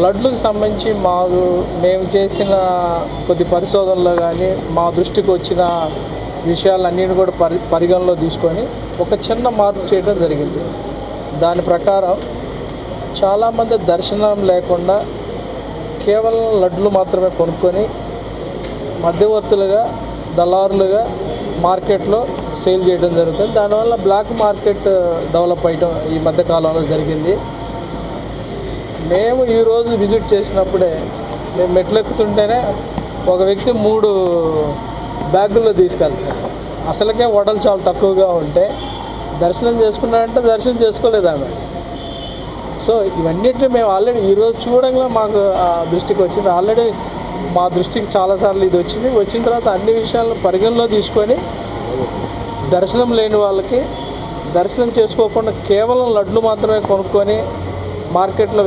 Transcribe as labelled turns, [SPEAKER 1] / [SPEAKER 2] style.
[SPEAKER 1] లడ్లకు సంబంధించి మేము చేసిన కొద్ది పరిశోధనలో కానీ మా దృష్టికి వచ్చిన విషయాలన్నిటిని కూడా పరిగణలో తీసుకొని ఒక చిన్న మార్పు చేయడం జరిగింది. దాని ప్రకారం చాలామంది దర్శనం లేకుండా కేవలం లడ్లు మాత్రమే కొనుక్కొని మధ్యవర్తులుగా దళారులుగా మార్కెట్లో సేల్ చేయడం జరుగుతుంది. దానివల్ల బ్లాక్ మార్కెట్ డెవలప్ అయ్యడం ఈ మధ్యకాలంలో జరిగింది. మేము ఈరోజు విజిట్ చేసినప్పుడే మేము మెట్లెక్కుతుంటేనే ఒక వ్యక్తి 3 బ్యాగుల్లో తీసుకెళ్తాడు. అసలుకే వడలు చాలా తక్కువగా ఉంటే దర్శనం చేసుకున్నాడంటే దర్శనం చేసుకోలేదు ఆమె. సో ఇవన్నిటిని మేము ఆల్రెడీ ఈరోజు చూడంగా మాకు ఆ దృష్టికి వచ్చింది. ఆల్రెడీ మా దృష్టికి చాలాసార్లు ఇది వచ్చిన తర్వాత అన్ని విషయాలను పరిగణలో తీసుకొని దర్శనం లేని వాళ్ళకి దర్శనం చేసుకోకుండా కేవలం లడ్లు మాత్రమే కొనుక్కొని మార్కెట్లో